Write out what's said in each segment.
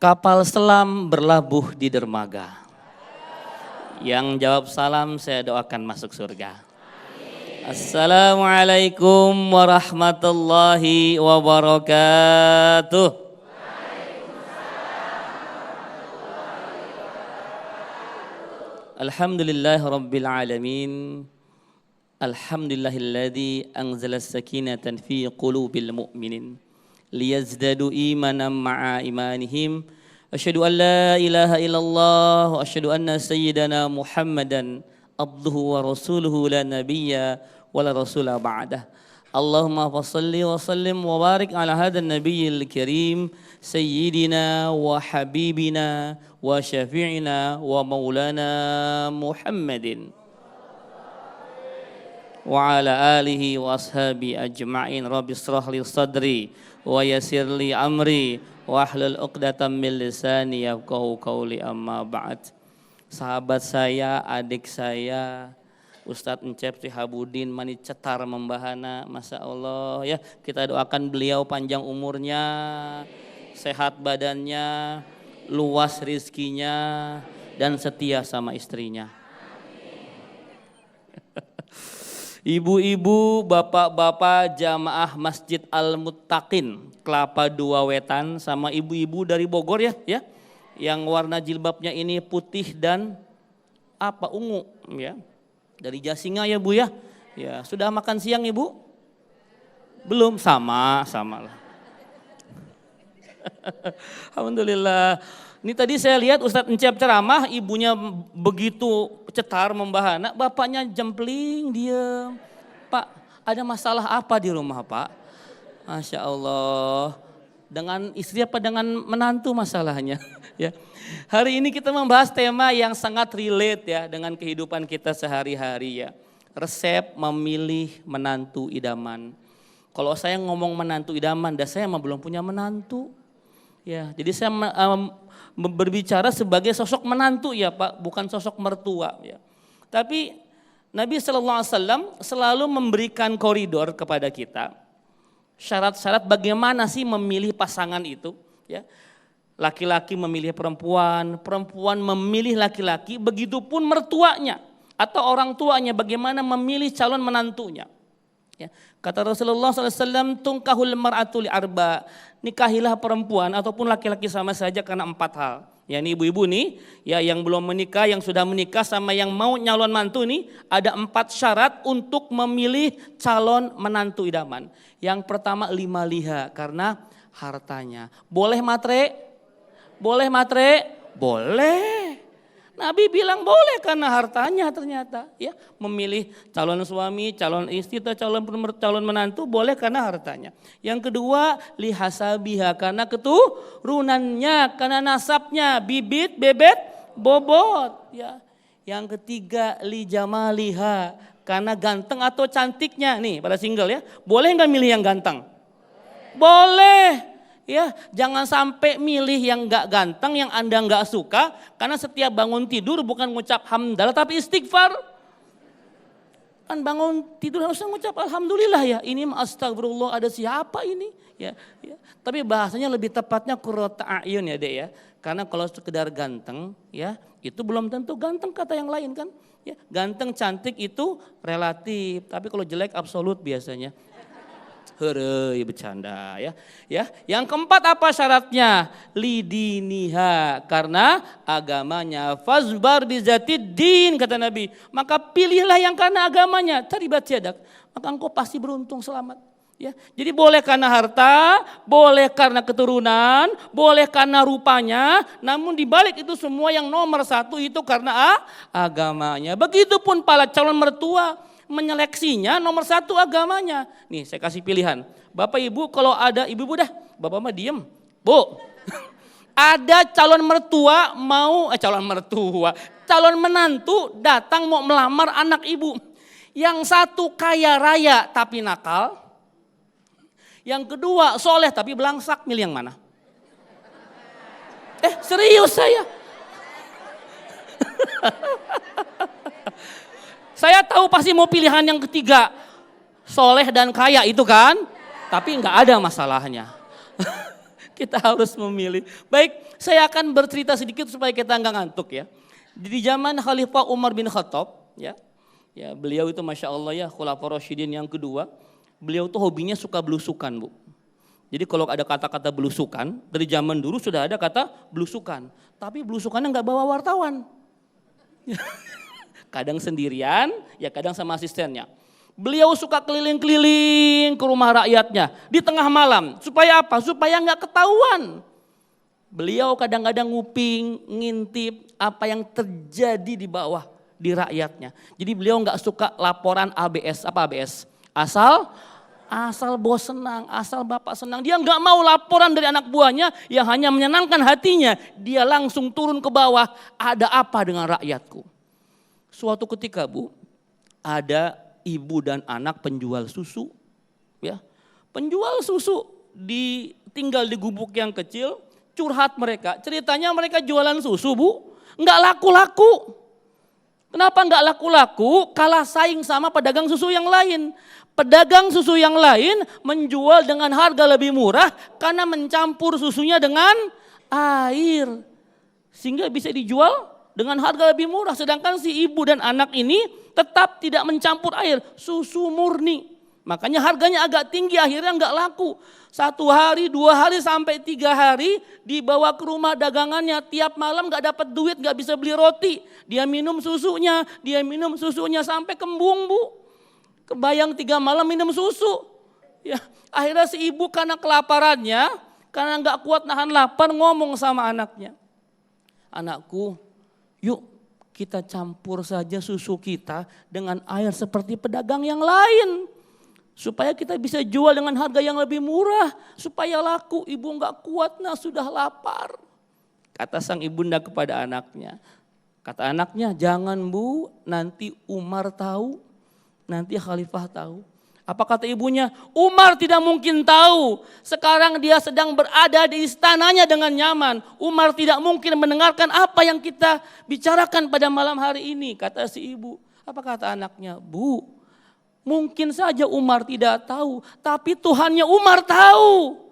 Kapal selam berlabuh di dermaga. Yang jawab salam saya doakan masuk surga. Assalamualaikum warahmatullahi wabarakatuh. Alhamdulillah rabbil alamin. Alhamdulillahilladzi anzala sakinatan fi qulubil mu'minin liyazdadu imanan ma'a imanihim. Asyhadu an la ilaha illallah wa asyhadu anna sayyidana Muhammadan abduhu wa rasuluhu la nabiyya wa la rasula ba'dah. Allahumma fassalli wa sallim wa barik ala hadan nabiyyil karim sayyidina wa habibina wa syafi'ina wa maulana Muhammadin wa ala alihi wa ashabi ajma'in. Rabbi israh li sadri wa yassir li amri wa ahlul 'uqdatam min lisani yafqahu qawli, amma ba'd. Sahabat saya, adik saya, Ustadz Encep Habudin mani cetar membahana, Masya Allah ya. Kita doakan beliau panjang umurnya, sehat badannya, luas rizkinya, dan setia sama istrinya. Ibu-ibu, bapak-bapak jamaah Masjid Al-Muttaqin Kelapa Dua Wetan, sama ibu-ibu dari Bogor ya, yang warna jilbabnya ini putih dan ungu ya. Dari Jasinga ya Bu ya. Ya, sudah makan siang Ibu? Belum, sama lah. Alhamdulillah. Ini tadi saya lihat Ustadz Encep ceramah, ibunya begitu cetar membahana, bapaknya jempling dia. Pak, ada masalah apa di rumah Pak? Masya Allah. Dengan istri apa dengan menantu masalahnya? Ya. Hari ini kita membahas tema yang sangat relate ya dengan kehidupan kita sehari-hari ya. Resep memilih menantu idaman. Kalau saya ngomong menantu idaman, dan saya belum punya menantu. Ya, jadi saya berbicara sebagai sosok menantu ya Pak, bukan sosok mertua ya. Tapi Nabi SAW selalu memberikan koridor kepada kita. Syarat-syarat bagaimana sih memilih pasangan itu ya. Laki-laki memilih perempuan, perempuan memilih laki-laki, begitupun mertuanya atau orang tuanya bagaimana memilih calon menantunya. Ya. Kata Rasulullah SAW, tungkahul mar'atu li arba, nikahilah perempuan ataupun laki-laki sama saja karena 4 hal. Ya, ini ibu-ibu nih, ya yang belum menikah, yang sudah menikah sama yang mau nyalon mantu nih, ada 4 syarat untuk memilih calon menantu idaman. Yang pertama 5 liha, karena hartanya. Boleh matre? Boleh matre? Boleh. Nabi bilang boleh karena hartanya ternyata ya, memilih calon suami, calon istri atau calon menantu boleh karena hartanya. Yang kedua lihasabiha, karena keturunannya, karena nasabnya, bibit, bebet, bobot ya. Yang ketiga lijamaliha, karena ganteng atau cantiknya. Nih pada single ya, boleh nggak milih yang ganteng? Boleh. Ya, jangan sampai milih yang gak ganteng, yang Anda gak suka, karena setiap bangun tidur bukan ngucap hamdalah tapi istighfar. Kan bangun tidur harusnya ngucap alhamdulillah ya. Ini astagfirullah, ada siapa ini? Ya. Tapi bahasanya lebih tepatnya qurrata a'yun ya Dek ya. Karena kalau sekedar ganteng ya, itu belum tentu ganteng kata yang lain kan. Ya, ganteng cantik itu relatif, tapi kalau jelek absolut biasanya. Herei bercanda ya. Yang keempat apa syaratnya? Lidiniha, karena agamanya. Fazbar bizatid din kata Nabi. Maka pilihlah yang karena agamanya. Taribat yadak. Maka engkau pasti beruntung selamat. Ya. Jadi boleh karena harta, boleh karena keturunan, boleh karena rupanya. Namun dibalik itu semua yang nomor 1 itu karena agamanya. Begitupun para calon mertua. Menyeleksinya nomor 1 agamanya. Nih saya kasih pilihan. Bapak ibu kalau ada, ibu-ibu dah, bapak mah diem. Bu, ada calon menantu datang mau melamar anak ibu. Yang satu kaya raya tapi nakal. Yang kedua soleh tapi belangsak, milih yang mana? Serius saya. Saya tahu pasti mau pilihan yang ketiga. Soleh dan kaya itu kan. Tapi nggak ada masalahnya. Kita harus memilih. Baik, saya akan bercerita sedikit supaya kita nggak ngantuk ya. Di zaman Khalifah Umar bin Khattab, ya beliau itu Masya Allah ya, Khulafaur Rasyidin yang kedua, beliau tuh hobinya suka belusukan Bu. Jadi kalau ada kata-kata belusukan, dari zaman dulu sudah ada kata belusukan. Tapi belusukannya nggak bawa wartawan. Kadang sendirian, ya kadang sama asistennya. Beliau suka keliling-keliling ke rumah rakyatnya di tengah malam. Supaya apa? Supaya nggak ketahuan. Beliau kadang-kadang nguping, ngintip apa yang terjadi di bawah di rakyatnya. Jadi beliau nggak suka laporan ABS. Apa ABS? Asal bos senang, asal bapak senang. Dia nggak mau laporan dari anak buahnya yang hanya menyenangkan hatinya. Dia langsung turun ke bawah. Ada apa dengan rakyatku? Suatu ketika Bu, ada ibu dan anak penjual susu, ya, penjual susu tinggal di gubuk yang kecil, curhat mereka. Ceritanya mereka jualan susu Bu, nggak laku-laku. Kenapa nggak laku-laku? Kalah saing sama pedagang susu yang lain. Pedagang susu yang lain menjual dengan harga lebih murah karena mencampur susunya dengan air, sehingga bisa dijual dengan harga lebih murah. Sedangkan si ibu dan anak ini tetap tidak mencampur air, susu murni. Makanya harganya agak tinggi, akhirnya nggak laku. 1 hari, 2 hari, sampai 3 hari dibawa ke rumah dagangannya. Tiap malam nggak dapat duit, nggak bisa beli roti. Dia minum susunya sampai kembung Bu. Kebayang 3 malam minum susu. Ya, akhirnya si ibu karena kelaparannya, karena nggak kuat nahan lapar, ngomong sama anaknya. Anakku, yuk kita campur saja susu kita dengan air seperti pedagang yang lain. Supaya kita bisa jual dengan harga yang lebih murah. Supaya laku, ibu enggak kuat nah sudah lapar. Kata sang ibunda kepada anaknya. Kata anaknya, jangan Bu, nanti Umar tahu, nanti Khalifah tahu. Apa kata ibunya? Umar tidak mungkin tahu. Sekarang dia sedang berada di istananya dengan nyaman. Umar tidak mungkin mendengarkan apa yang kita bicarakan pada malam hari ini. Kata si ibu. Apa kata anaknya? Bu, mungkin saja Umar tidak tahu. Tapi Tuhannya Umar tahu.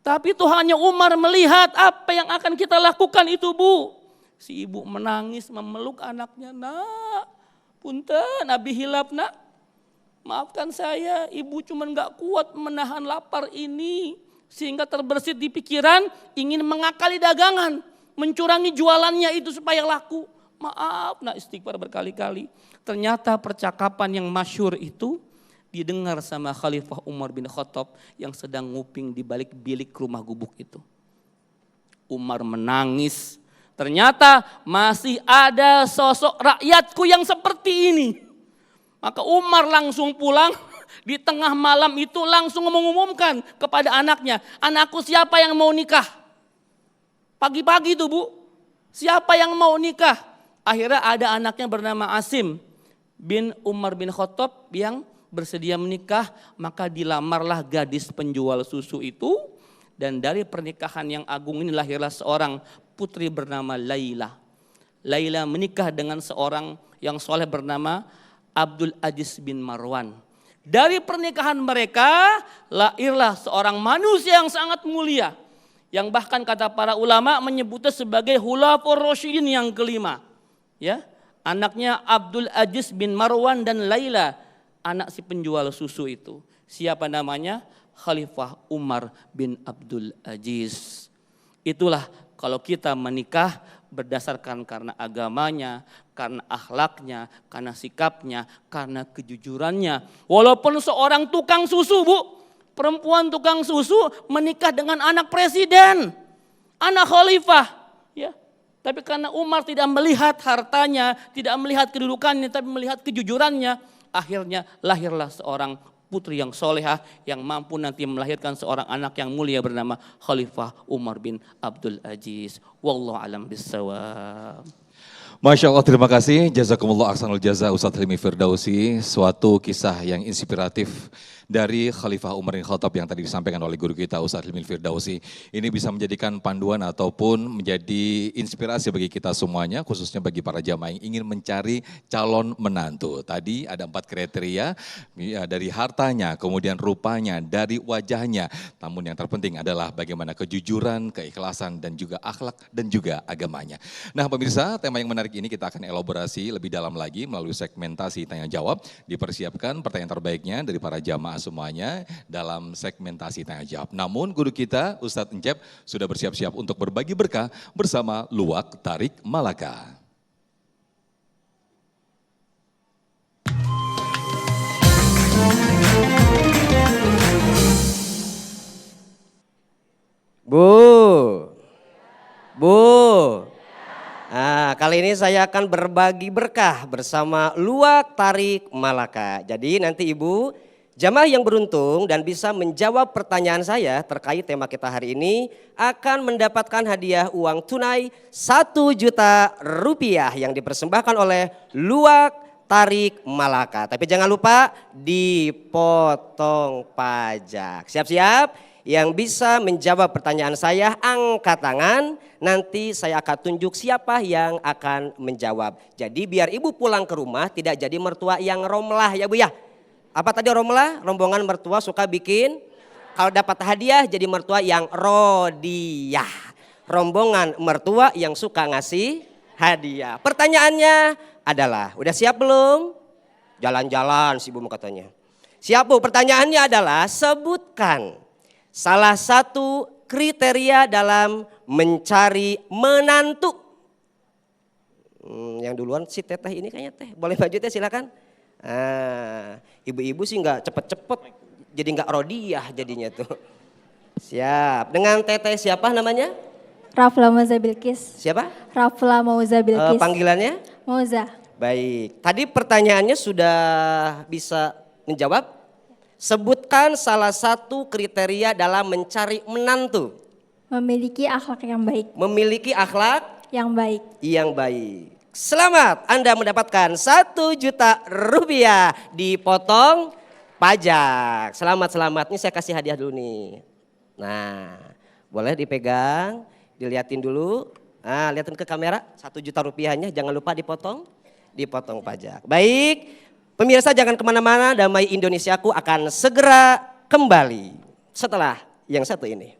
Tapi Tuhannya Umar melihat apa yang akan kita lakukan itu Bu. Si ibu menangis memeluk anaknya. Nak, punten abi hilap nak. Maafkan saya, ibu cuma gak kuat menahan lapar ini. Sehingga terbersit di pikiran ingin mengakali dagangan. Mencurangi jualannya itu supaya laku. Maaf, nak istighfar berkali-kali. Ternyata percakapan yang masyhur itu didengar sama Khalifah Umar bin Khattab yang sedang nguping di balik bilik rumah gubuk itu. Umar menangis. Ternyata masih ada sosok rakyatku yang seperti ini. Maka Umar langsung pulang, di tengah malam itu langsung mengumumkan kepada anaknya, anakku siapa yang mau nikah? Pagi-pagi itu Bu, siapa yang mau nikah? Akhirnya ada anaknya bernama Asim bin Umar bin Khattab yang bersedia menikah, maka dilamarlah gadis penjual susu itu. Dan dari pernikahan yang agung ini lahirlah seorang putri bernama Laila. Laila menikah dengan seorang yang soleh bernama Abdul Aziz bin Marwan. Dari pernikahan mereka lahirlah seorang manusia yang sangat mulia. Yang bahkan kata para ulama menyebutnya sebagai Khulafaur Rasyidin yang kelima. Ya, anaknya Abdul Aziz bin Marwan dan Laila, anak si penjual susu itu. Siapa namanya? Khalifah Umar bin Abdul Aziz. Itulah kalau kita menikah berdasarkan karena agamanya, karena akhlaknya, karena sikapnya, karena kejujurannya. Walaupun seorang tukang susu Bu, perempuan tukang susu menikah dengan anak presiden, anak khalifah. Ya. Tapi karena Umar tidak melihat hartanya, tidak melihat kedudukannya, tapi melihat kejujurannya. Akhirnya lahirlah seorang putri yang solehah yang mampu nanti melahirkan seorang anak yang mulia bernama Khalifah Umar bin Abdul Aziz. Wallahu a'lam bissawab. Masya Allah, terima kasih. Jazakumullah ahsanul jaza Ustadz Hilmi Firdausi. Suatu kisah yang inspiratif dari Khalifah Umar bin Khattab yang tadi disampaikan oleh guru kita Ustadz Hilmi Firdausi. Ini bisa menjadikan panduan ataupun menjadi inspirasi bagi kita semuanya, khususnya bagi para jamaah yang ingin mencari calon menantu. Tadi ada 4 kriteria, ya, dari hartanya, kemudian rupanya, dari wajahnya. Namun yang terpenting adalah bagaimana kejujuran, keikhlasan, dan juga akhlak, dan juga agamanya. Nah pemirsa, tema yang menarik ini kita akan elaborasi lebih dalam lagi melalui segmentasi tanya jawab. Dipersiapkan pertanyaan terbaiknya dari para jamaah semuanya dalam segmentasi tanya jawab. Namun guru kita Ustadz Encep sudah bersiap-siap untuk berbagi berkah bersama Luwak Tarik Malaka. Bu. Nah, kali ini saya akan berbagi berkah bersama Luwak Tarik Malaka. Jadi nanti Ibu, jamaah yang beruntung dan bisa menjawab pertanyaan saya terkait tema kita hari ini akan mendapatkan hadiah uang tunai 1 juta rupiah yang dipersembahkan oleh Luwak Tarik Malaka. Tapi jangan lupa dipotong pajak. Siap-siap? Yang bisa menjawab pertanyaan saya angkat tangan, nanti saya akan tunjuk siapa yang akan menjawab. Jadi biar ibu pulang ke rumah tidak jadi mertua yang romlah ya Bu ya. Apa tadi romlah? Rombongan mertua suka bikin, kalau dapat hadiah jadi mertua yang rodiah. Rombongan mertua yang suka ngasih hadiah. Pertanyaannya adalah, udah siap belum? Jalan-jalan si ibu katanya. Siap Bu, pertanyaannya adalah sebutkan salah satu kriteria dalam mencari menantu. Yang duluan si teteh ini kayaknya teh. Boleh maju teh silakan. Ibu-ibu sih nggak cepet-cepet. Jadi nggak rodiah jadinya tuh. Siap. Dengan teteh siapa namanya? Rafla Mauza Bilkis. Siapa? Rafla Mauza Bilkis. Panggilannya? Mauza. Baik. Tadi pertanyaannya sudah bisa menjawab? Sebutkan salah satu kriteria dalam mencari menantu. Memiliki akhlak yang baik. Memiliki akhlak yang baik. Yang baik. Selamat, Anda mendapatkan 1 juta rupiah dipotong pajak. Selamat. Ini saya kasih hadiah dulu nih. Nah, boleh dipegang, dilihatin dulu. Nah, lihatin ke kamera, 1 juta rupiahnya jangan lupa dipotong pajak. Baik. Pemirsa jangan kemana-mana, Damai Indonesiaku akan segera kembali setelah yang satu ini.